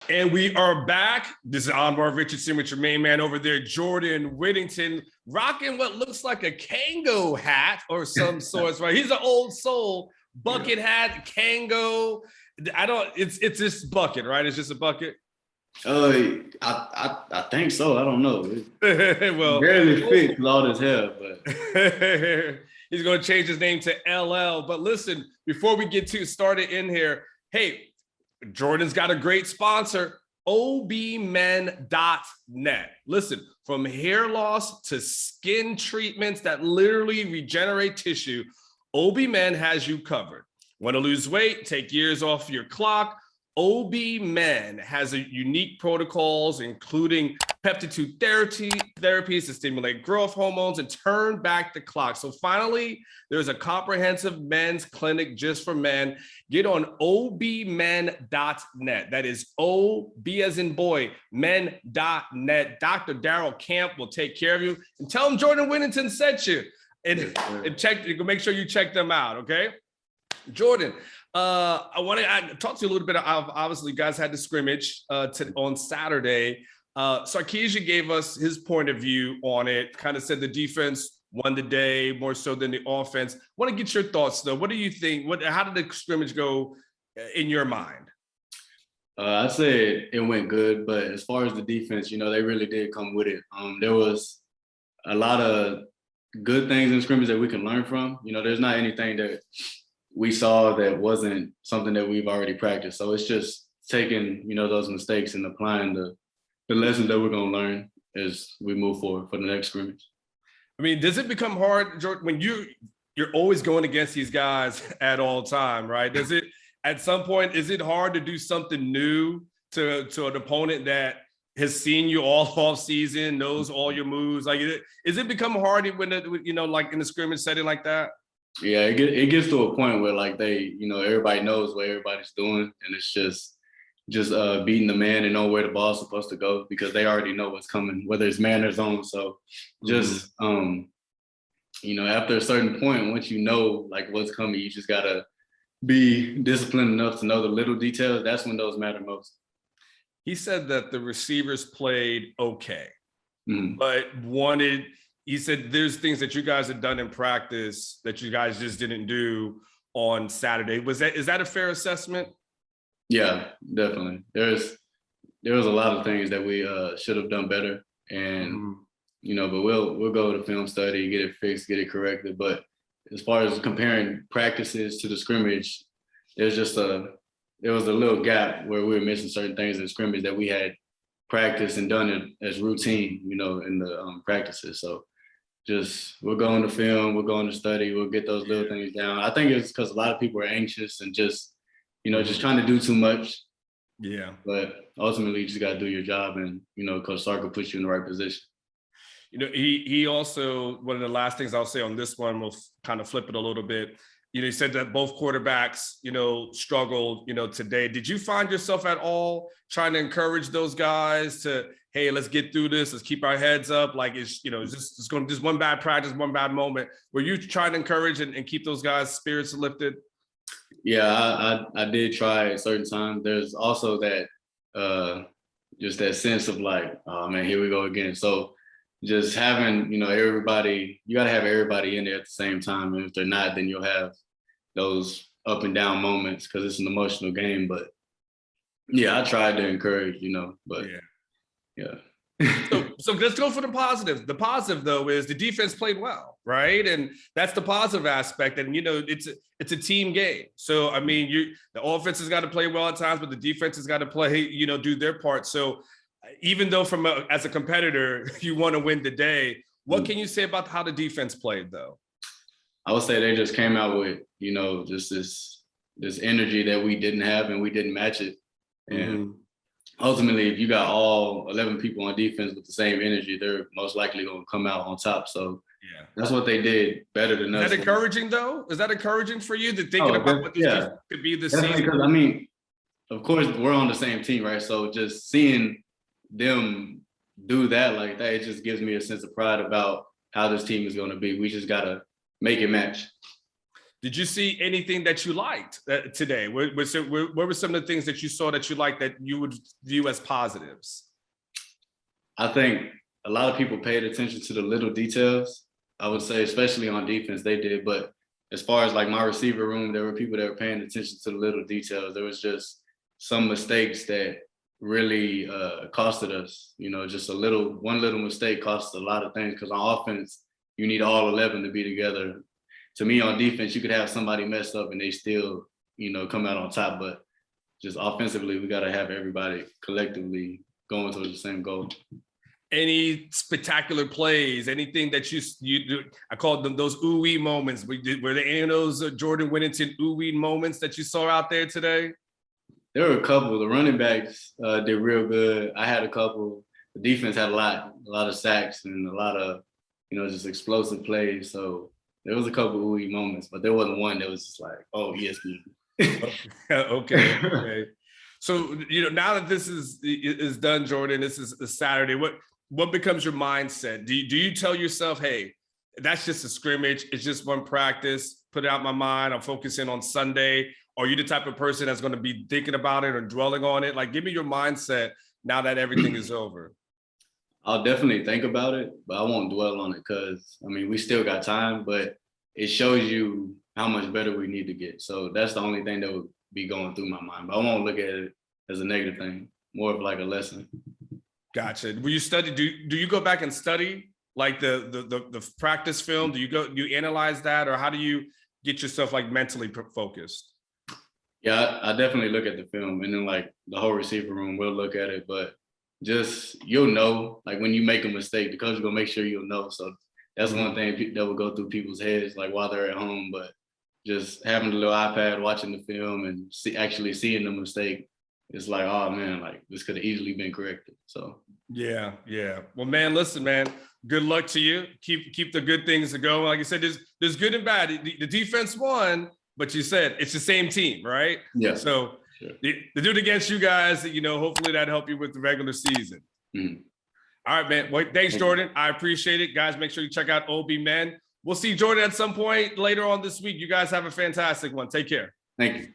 And we are back. This is Anwar Richardson with your main man over there, Jordan Whittington, rocking what looks like a Kango hat or some sorts, right? He's an old soul, bucket hat, Kango. It's this bucket, right? It's just a bucket. I think so. I don't know. Well, barely fit with all this hair, but he's going to change his name to LL. But listen, before we get too started in here, hey, Jordan's got a great sponsor, obmen.net. Listen, from hair loss to skin treatments that literally regenerate tissue, OB-Men has you covered. Want to lose weight, take years off your clock? OB-Men has a unique protocols, including peptide therapies to stimulate growth hormones and turn back the clock. So finally, there's a comprehensive men's clinic just for men. Get on obmen.net. That is O-B as in boy, men.net. Dr. Daryl Camp will take care of you. And tell him Jordan Whittington sent you. And make sure you check them out, okay? Jordan, I want to talk to you a little bit. Obviously, you guys had the scrimmage on Saturday. Sarkisian gave us his point of view on it, kind of said the defense won the day more so than the offense. I want to get your thoughts, though. What do you think? How did the scrimmage go in your mind? I'd say it went good, but as far as the defense, they really did come with it. There was a lot of good things in scrimmage that we can learn from. There's not anything that we saw that wasn't something that we've already practiced. So it's just taking, those mistakes and applying the lessons that we're going to learn as we move forward for the next scrimmage. I mean, does it become hard, Jordan, when you're always going against these guys at all time, right? Does it, at some point, is it hard to do something new to an opponent that has seen you all off season, knows all your moves? Like, is it become hard when, like in the scrimmage setting like that? Yeah, it gets to a point where like everybody knows what everybody's doing, and it's just beating the man and know where the ball's supposed to go because they already know what's coming, whether it's man or zone. So just after a certain point, once you know like what's coming, you just gotta be disciplined enough to know the little details. That's when those matter most. He said that the receivers played okay, but he said there's things that you guys had done in practice that you guys just didn't do on Saturday. Is that a fair assessment? Yeah, definitely. There was a lot of things that we should have done better, and but we'll go to film study, get it fixed, get it corrected. But as far as comparing practices to the scrimmage, there was a little gap where we were missing certain things in scrimmage that we had practiced and done it as routine, in the practices. So we'll go into film, we'll go into study, we'll get those little things down. I think it's because a lot of people are anxious and just trying to do too much. Yeah. But ultimately, you just got to do your job, and Coach Sark will put you in the right position. He also, one of the last things I'll say on this one, we'll kind of flip it a little bit. He said that both quarterbacks, struggled, today. Did you find yourself at all trying to encourage those guys to, hey, let's get through this, let's keep our heads up? Like, it's just one bad practice, one bad moment. Were you trying to encourage and keep those guys' spirits lifted? Yeah, I did try at certain times. There's also that just that sense of like, oh man, here we go again. So just having, everybody, you got to have everybody in there at the same time. And if they're not, then you'll have those up and down moments because it's an emotional game. But yeah, I tried to encourage, but yeah. So let's go for the positive. The positive, though, is the defense played well, right? And that's the positive aspect. And, it's a team game. So, I mean, the offense has got to play well at times, but the defense has got to play, do their part. So even though as a competitor, you want to win the day, what can you say about how the defense played, though? I would say they just came out with, just this energy that we didn't have, and we didn't match it. And ultimately, if you got all 11 people on defense with the same energy, they're most likely going to come out on top. So yeah, that's what they did better than us. Is that encouraging, though? Is that encouraging for you, thinking about what this defense could be this season? Because, I mean, of course, we're on the same team, right? So just seeing them do that like that, it just gives me a sense of pride about how this team is going to be. We just got to make it match. Did you see anything that you liked today? What were some of the things that you saw that you liked that you would view as positives? I think a lot of people paid attention to the little details. I would say, especially on defense, they did. But as far as like my receiver room, there were people that were paying attention to the little details. There was just some mistakes that really costed us. You know, just one little mistake costs a lot of things, because on offense, you need all 11 to be together. To me, on defense, you could have somebody mess up and they still, you know, come out on top. But just offensively, we got to have everybody collectively going towards the same goal. Any spectacular plays, anything that you do? I called them those ooh-wee moments. Were there any of those Jordan Whittington ooh-wee moments that you saw out there today? There were a couple. The running backs did real good. I had a couple. The defense had a lot of sacks and a lot of, you know, just explosive plays. So there was a couple ooh-wee moments, but there wasn't one that was just like, oh, ESPN. Okay. So, you know, now that this is done, Jordan, this is a Saturday. What becomes your mindset? Do you tell yourself, hey, that's just a scrimmage, it's just one practice, put it out my mind, I'm focusing on Sunday? Or are you the type of person that's going to be thinking about it or dwelling on it? Like, give me your mindset now that everything is over. I'll definitely think about it, but I won't dwell on it, because, I mean, we still got time, but it shows you how much better we need to get. So that's the only thing that would be going through my mind. But I won't look at it as a negative thing, more of like a lesson. Gotcha. Will you study? Do you go back and study like the practice film? Do you analyze that, or how do you get yourself like mentally focused? Yeah, I definitely look at the film, and then like the whole receiver room will look at it, but just, you'll know, like when you make a mistake, the coach is gonna make sure you'll know. So that's one thing that will go through people's heads, like while they're at home. But just having the little iPad, watching the film, and actually seeing the mistake, it's like, oh man, like this could have easily been corrected. So yeah. Well, man, listen, man, good luck to you. Keep the good things going. Like you said, there's good and bad. The defense won, but you said it's the same team, right? Yeah. So sure. To do it against you guys, you know, hopefully that help you with the regular season. Mm-hmm. All right, man. Well, thanks, Jordan. I appreciate it. Guys, make sure you check out OB Men. We'll see Jordan at some point later on this week. You guys have a fantastic one. Take care. Thank you.